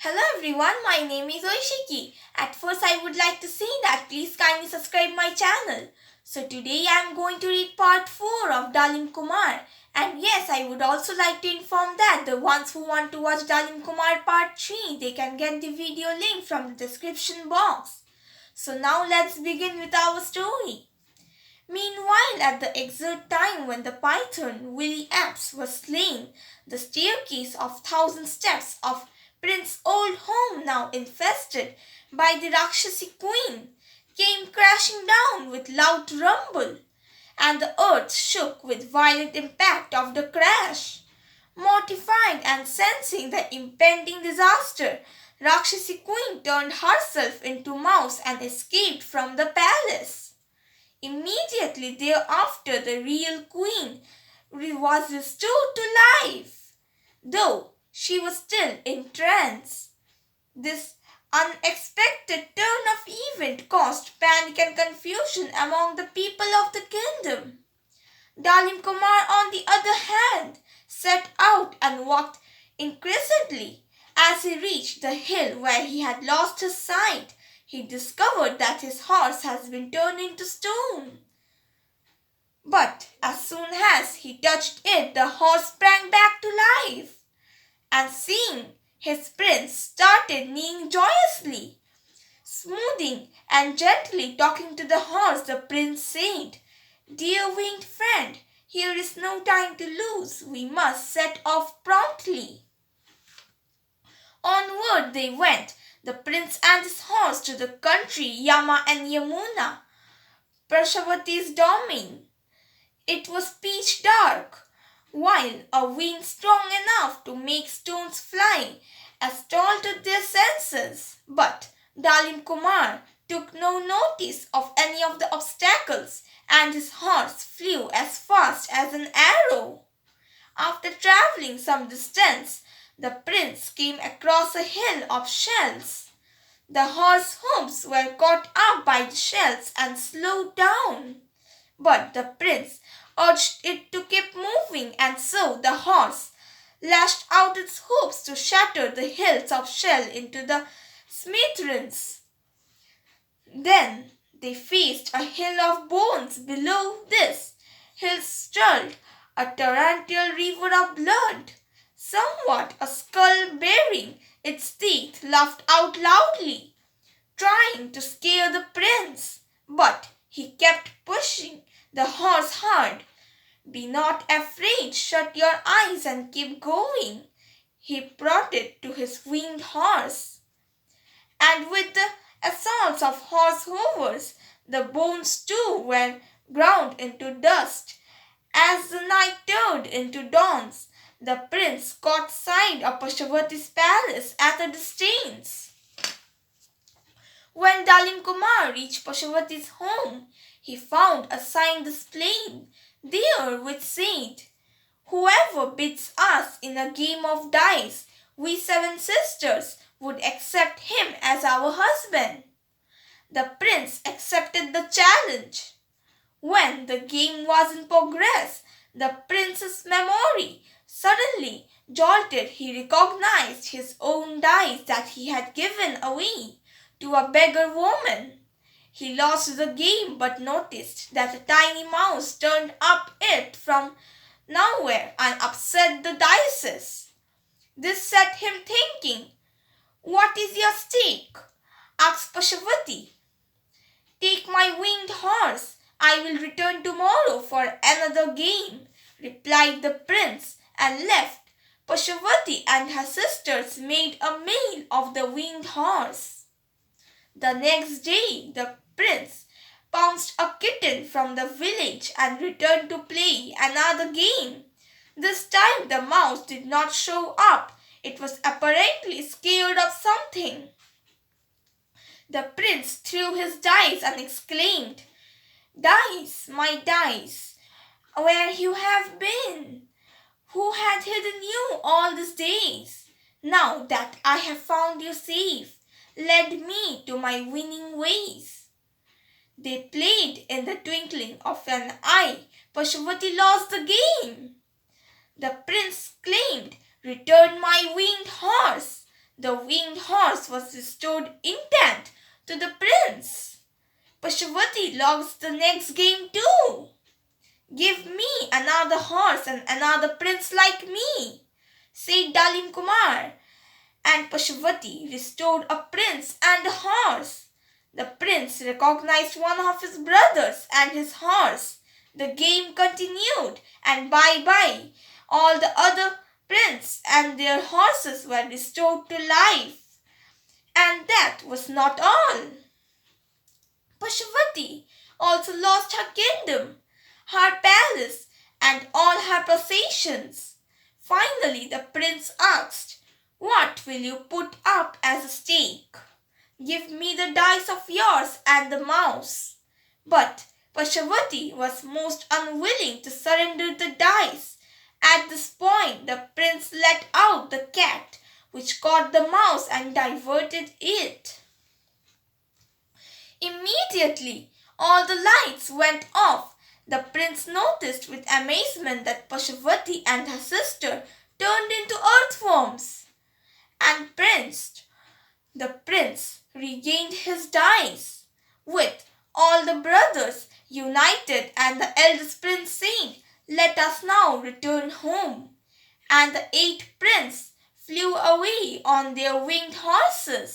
Hello everyone, my name is Oishiki. At first I would like to say that please kindly subscribe my channel. So today I am going to read part 4 of Dalim Kumar. And yes, I would also like to inform that the ones who want to watch Dalim Kumar part 3, they can get the video link from the description box. So now let's begin with our story. Meanwhile, at the exact time when the python Willy Apps was slain, the staircase of 1,000 steps of Prince's old home, now infested by the Rakshasi queen, came crashing down with loud rumble, and the earth shook with violent impact of the crash. Mortified and sensing the impending disaster, Rakshasi queen turned herself into mouse and escaped from the palace. Immediately thereafter, the real queen was restored to life, though she was still in trance. This unexpected turn of event caused panic and confusion among the people of the kingdom. Dalim Kumar, on the other hand, set out and walked increasingly. As he reached the hill where he had lost his sight, he discovered that his horse has been turned into stone. But as soon as he touched it, the horse sprang back to life, and seeing his prince started neighing joyously. Smoothing and gently talking to the horse, the prince said, "Dear winged friend, here is no time to lose. We must set off promptly." Onward they went, the prince and his horse, to the country Yama and Yamuna, Prashawati's domain. It was pitch dark, while a wind strong enough to make stones fly assaulted their senses. But Dalim Kumar took no notice of any of the obstacles, and his horse flew as fast as an arrow. After travelling some distance, the prince came across a hill of shells. The horse's hoofs were caught up by the shells and slowed down, but the prince urged it to keep moving, and so the horse lashed out its hoofs to shatter the hills of shell into the smithereens. Then they faced a hill of bones. Below this hill struggled a torrential river of blood. Somewhat a skull bearing its teeth laughed out loudly, trying to scare the prince, but he kept pushing the horse hard. "Be not afraid, shut your eyes and keep going," he prodded to his winged horse. And with the assaults of horse hoovers, the bones too were ground into dust. As the night turned into dawns, the prince caught sight of Pashawati's palace at a distance. When Dalim Kumar reached Pashawati's home, he found a sign displayed there which said, "Whoever beats us in a game of dice, we 7 sisters would accept him as our husband." The prince accepted the challenge. When the game was in progress, the prince's memory suddenly jolted. He recognized his own dice that he had given away to a beggar woman. He lost the game but noticed that a tiny mouse turned up it from nowhere and upset the dice. This set him thinking. "What is your stake?" asked Pashawati. "Take my winged horse. I will return tomorrow for another game," replied the prince, and left. Pashawati and her sisters made a meal of the winged horse. The next day, the prince pounced a kitten from the village and returned to play another game. This time the mouse did not show up. It was apparently scared of something. The prince threw his dice and exclaimed, "Dice, my dice, where you have been? Who had hidden you all these days? Now that I have found you safe, led me to my winning ways." They played in the twinkling of an eye. Pashawati lost the game. The prince claimed, "Return my winged horse." the winged horse was restored intact to the prince. Pashupati lost the next game too. "Give me another horse and another prince like me," said Dalim Kumar, and Pashupati restored a prince and a horse. The prince recognized one of his brothers and his horse. The game continued, and bye-bye, all the other princes and their horses were restored to life. And that was not all. Pashupati also lost her kingdom, her palace, and all her possessions. Finally, the prince asked, "What will you put up as a stake?" "Give me the dice of yours and the mouse." But Pashupati was most unwilling to surrender the dice. At this point, the prince let out the cat, which caught the mouse and diverted it. Immediately, all the lights went off. The prince noticed with amazement that Pashupati and her sister turned into earthworms. And the prince regained his dice. With all the brothers united and the eldest prince saying, "Let us now return home." And the 8 princes flew away on their winged horses.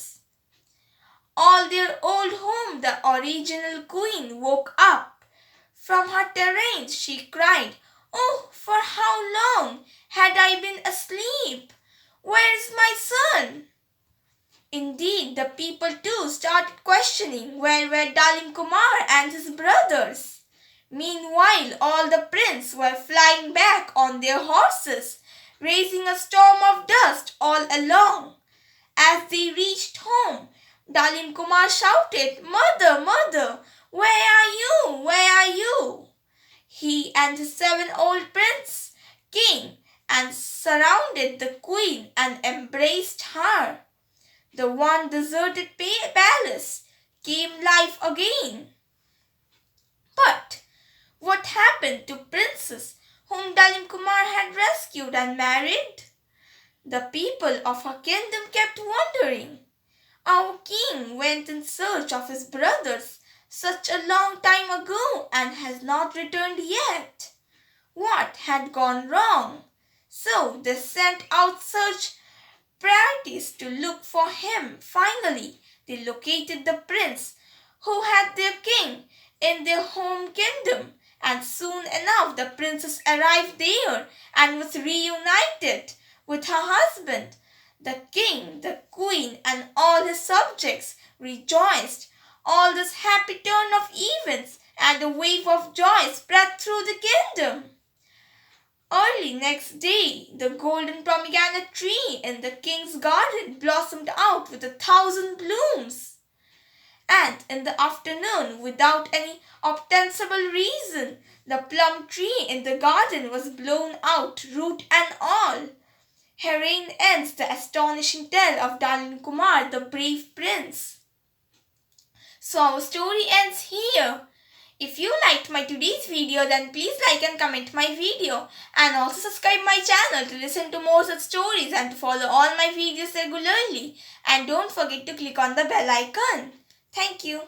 All their old home, the original queen woke up. From her terrace she cried, "Oh, for how long had I been asleep? Where is my son?" Indeed, the people too started questioning where were Dalim Kumar and his brothers. Meanwhile, all the princes were flying back on their horses, raising a storm of dust all along. As they reached home, Dalim Kumar shouted, "Mother, mother, where are you? Where are you?" He and his 7 old princes came and surrounded the queen and embraced her. The one deserted palace came life again. But what happened to princes whom Dalim Kumar had rescued and married? The people of her kingdom kept wondering. Our king went in search of his brothers such a long time ago and has not returned yet. What had gone wrong? So they sent out search parties to look for him. Finally, they located the prince who had their king in their home kingdom, and soon enough the princess arrived there and was reunited with her husband. The king, the queen, and all his subjects rejoiced. All this happy turn of events and a wave of joy spread through the kingdom. Early next day, the golden pomegranate tree in the king's garden blossomed out with 1,000 blooms. And in the afternoon, without any ostensible reason, the plum tree in the garden was blown out, root and all. Herein ends the astonishing tale of Dalim Kumar, the brave prince. So our story ends here. If you liked my today's video, then please like and comment my video, and also subscribe my channel to listen to more such stories and to follow all my videos regularly. And don't forget to click on the bell icon. Thank you.